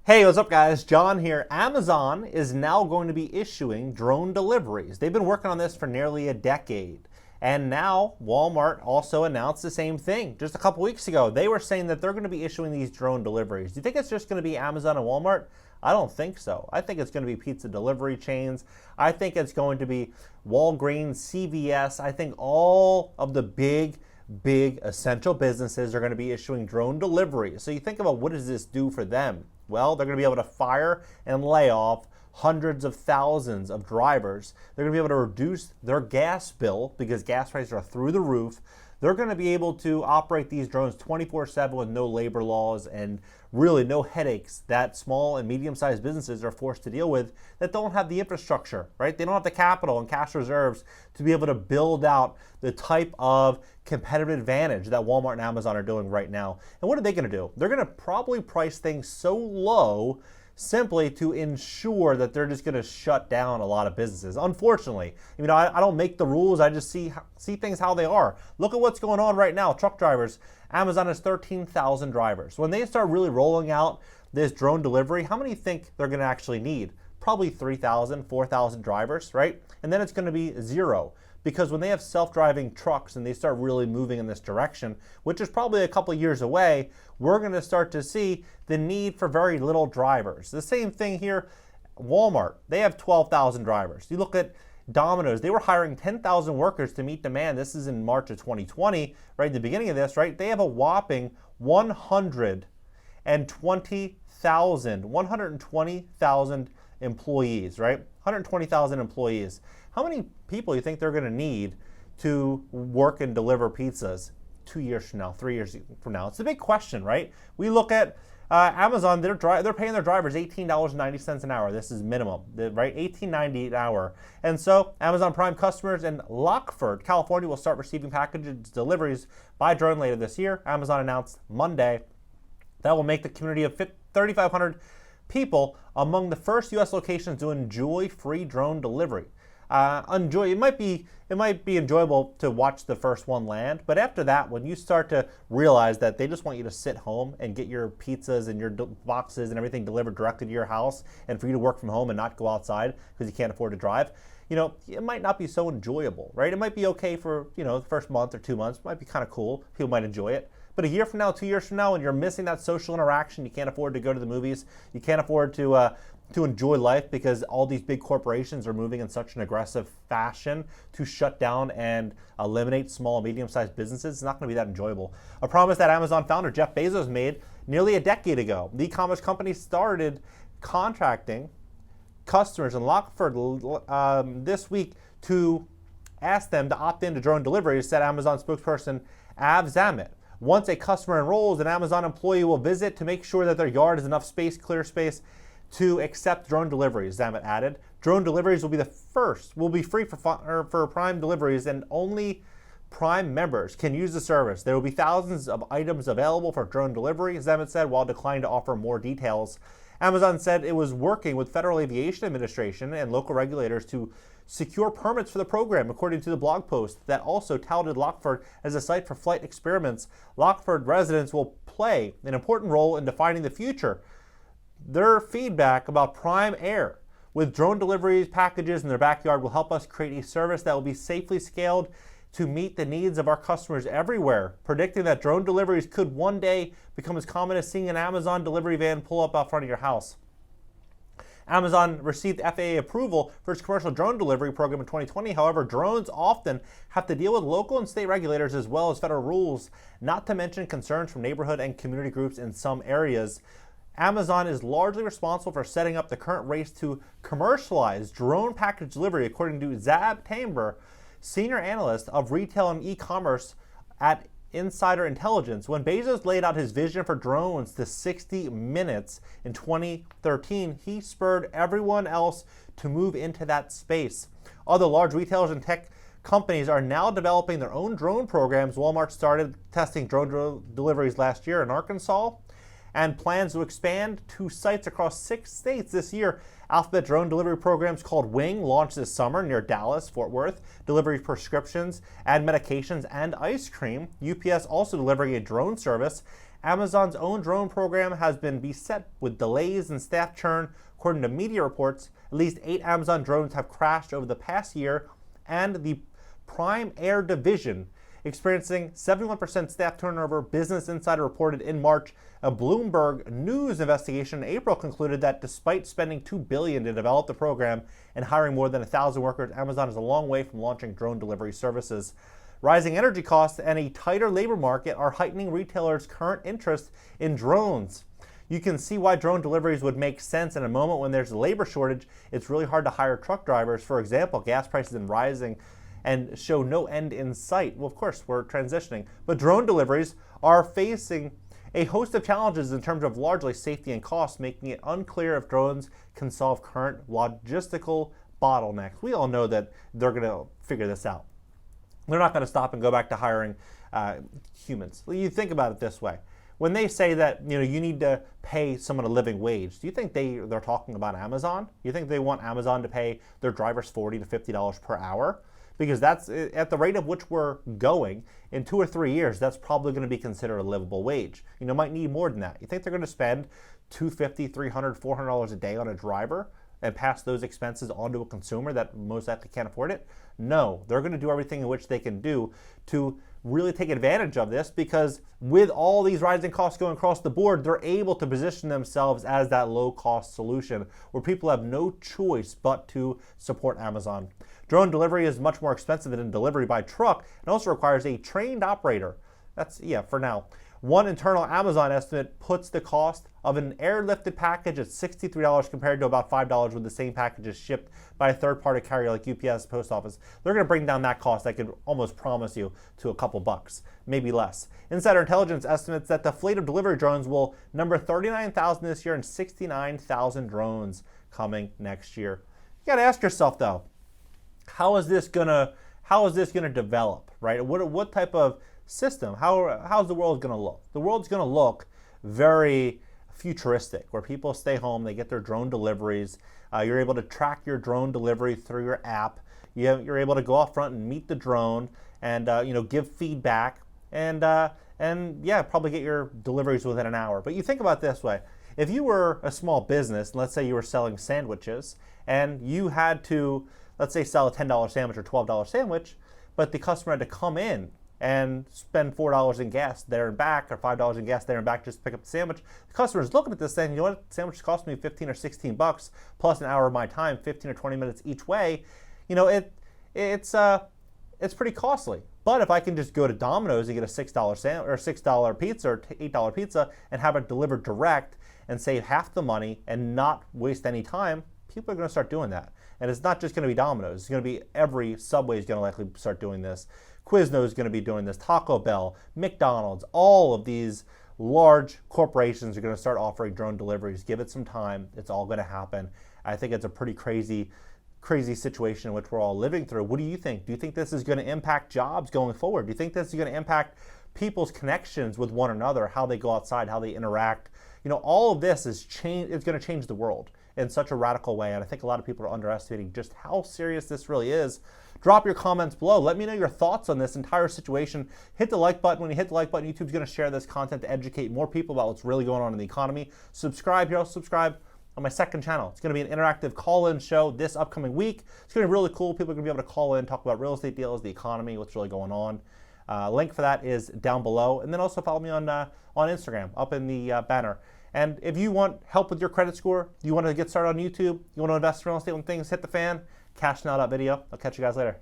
Hey, what's up guys? John here. Amazon is now going to be issuing drone deliveries. They've been working on this for nearly a decade. And now Walmart also announced the same thing just a couple weeks ago. They were saying that they're going to be issuing these drone deliveries. Do you think it's just going to be Amazon and Walmart? I don't think so. I think it's going to be pizza delivery chains. I think it's going to be Walgreens, CVS. I think all of the big essential businesses are going to be issuing drone deliveries. So you think about, what does this do for them? Well, they're going to be able to fire and lay off hundreds of thousands of drivers. They're going to be able to reduce their gas bill because gas prices are through the roof. They're going to be able to operate these drones 24/7 with no labor laws and really no headaches that small and medium-sized businesses are forced to deal with that don't have the infrastructure, right? They don't have the capital and cash reserves to be able to build out the type of competitive advantage that Walmart and Amazon are doing right now. And what are they going to do? They're going to probably price things so low simply to ensure that they're just going to shut down a lot of businesses. Unfortunately, I don't make the rules. I just see things how they are. Look at what's going on right now. Truck drivers. Amazon has 13,000 drivers. When they start really rolling out this drone delivery, how many think they're going to actually need? Probably 3,000, 4,000 drivers, right? And then it's going to be zero. Because when they have self-driving trucks and they start really moving in this direction, which is probably a couple years away, we're going to start to see the need for very little drivers. The same thing here, Walmart, they have 12,000 drivers. You look at Domino's, they were hiring 10,000 workers to meet demand. This is in March of 2020, right, the beginning of this, right? They have a whopping 120,000 employees, right? 120,000 employees. How many people do you think they're going to need to work and deliver pizzas 2 years from now, 3 years from now? It's a big question, right? We look at Amazon, they're paying their drivers $18.90 an hour. This is minimum, right? $18.90 an hour. And so Amazon Prime customers in Lockford, California will start receiving packages deliveries by drone later this year. Amazon announced Monday that will make the community of 3,500 people among the first U.S. locations to enjoy free drone delivery. It might be enjoyable to watch the first one land, but after that, when you start to realize that they just want you to sit home and get your pizzas and your boxes and everything delivered directly to your house, and for you to work from home and not go outside because you can't afford to drive, it might not be so enjoyable, right? It might be okay for the first month or 2 months. It might be kind of cool. People might enjoy it. But a year from now, 2 years from now, when you're missing that social interaction, you can't afford to go to the movies, you can't afford to enjoy life because all these big corporations are moving in such an aggressive fashion to shut down and eliminate small and medium-sized businesses, it's not going to be that enjoyable. A promise that Amazon founder Jeff Bezos made nearly a decade ago. The e-commerce company started contracting customers in Lockford this week to ask them to opt into drone deliveries, said Amazon spokesperson Av Zamet. Once a customer enrolls, an Amazon employee will visit to make sure that their yard has enough space, clear space, to accept drone deliveries, Zamet added. Drone deliveries will be free for Prime deliveries, and only Prime members can use the service. There will be thousands of items available for drone delivery, Zamet said, while declining to offer more details. Amazon said it was working with Federal Aviation Administration and local regulators to secure permits for the program, according to the blog post that also touted Lockford as a site for flight experiments. Lockford residents will play an important role in defining the future. Their feedback about Prime Air with drone deliveries packages in their backyard will help us create a service that will be safely scaled to meet the needs of our customers everywhere, predicting that drone deliveries could one day become as common as seeing an Amazon delivery van pull up out front of your house. Amazon received FAA approval for its commercial drone delivery program in 2020. However, drones often have to deal with local and state regulators as well as federal rules, not to mention concerns from neighborhood and community groups in some areas. Amazon is largely responsible for setting up the current race to commercialize drone package delivery, according to Zab Tamber, senior analyst of retail and e-commerce at Insider Intelligence. When Bezos laid out his vision for drones to 60 Minutes in 2013, he spurred everyone else to move into that space. Other large retailers and tech companies are now developing their own drone programs. Walmart started testing drone deliveries last year in Arkansas and plans to expand to sites across 6 states this year. Alphabet drone delivery programs called Wing launched this summer near Dallas, Fort Worth, delivering prescriptions and medications and ice cream. UPS also delivering a drone service. Amazon's own drone program has been beset with delays and staff churn. According to media reports, at least 8 Amazon drones have crashed over the past year, and the Prime Air division experiencing 71% staff turnover. Business Insider reported in March. A Bloomberg News investigation in April concluded that despite spending $2 billion to develop the program and hiring more than 1,000 workers, Amazon is a long way from launching drone delivery services. Rising energy costs and a tighter labor market are heightening retailers' current interest in drones. You can see why drone deliveries would make sense in a moment when there's a labor shortage. It's really hard to hire truck drivers. For example, gas prices are rising and show no end in sight. Well, of course, we're transitioning. But drone deliveries are facing a host of challenges in terms of largely safety and cost, making it unclear if drones can solve current logistical bottlenecks. We all know that they're going to figure this out. They're not going to stop and go back to hiring humans. You think about it this way. When they say that you need to pay someone a living wage, do you think they're talking about Amazon? Do you think they want Amazon to pay their drivers $40 to $50 per hour? Because that's at the rate of which we're going, in 2 or 3 years, that's probably going to be considered a livable wage. Might need more than that. You think they're going to spend $250, $300, $400 a day on a driver and pass those expenses onto a consumer that most likely can't afford it? No, they're going to do everything in which they can do to really take advantage of this, because with all these rising costs going across the board, they're able to position themselves as that low-cost solution where people have no choice but to support Amazon. Drone delivery is much more expensive than delivery by truck and also requires a trained operator. That's, for now. One internal Amazon estimate puts the cost of an airlifted package at $63 compared to about $5 when the same package is shipped by a third-party carrier like UPS, Post Office. They're going to bring down that cost, I could almost promise you, to a couple bucks, maybe less. Insider Intelligence estimates that the fleet of delivery drones will number 39,000 this year and 69,000 drones coming next year. You got to ask yourself, though, how is this gonna develop, right? What type of system? How's the world gonna look? The world's gonna look very futuristic, where people stay home, they get their drone deliveries. You're able to track your drone delivery through your app. You're able to go out front and meet the drone and give feedback and probably get your deliveries within an hour. But you think about it this way: if you were a small business, let's say you were selling sandwiches, and you had to, let's say, sell a $10 sandwich or $12 sandwich, but the customer had to come in and spend $4 in gas there and back, or $5 in gas there and back just to pick up the sandwich. The customer's looking at this saying, what, sandwiches cost me 15 or 16 bucks plus an hour of my time, 15 or 20 minutes each way. It's pretty costly. But if I can just go to Domino's and get a $6 sandwich or $6 pizza or $8 pizza and have it delivered direct and save half the money and not waste any time, people are going to start doing that. And it's not just going to be Domino's. It's going to be every Subway is going to likely start doing this. Quiznos is going to be doing this. Taco Bell, McDonald's, all of these large corporations are going to start offering drone deliveries. Give it some time. It's all going to happen. I think it's a pretty crazy situation in which we're all living through. What do you think? Do you think this is going to impact jobs going forward? Do you think this is going to impact people's connections with one another, how they go outside, how they interact? All of this is going to change the world in such a radical way, and I think a lot of people are underestimating just how serious this really is. Drop your comments below. Let me know your thoughts on this entire situation. Hit the like button. When you hit the like button, YouTube's going to share this content to educate more people about what's really going on in the economy. Subscribe here. Also subscribe on my second channel. It's going to be an interactive call-in show this upcoming week. It's going to be really cool. People are going to be able to call in, talk about real estate deals, the economy, what's really going on. Link for that is down below. And then also follow me on Instagram, up in the banner. And if you want help with your credit score, you want to get started on YouTube, you want to invest in real estate when things hit the fan, cashnow.video. I'll catch you guys later.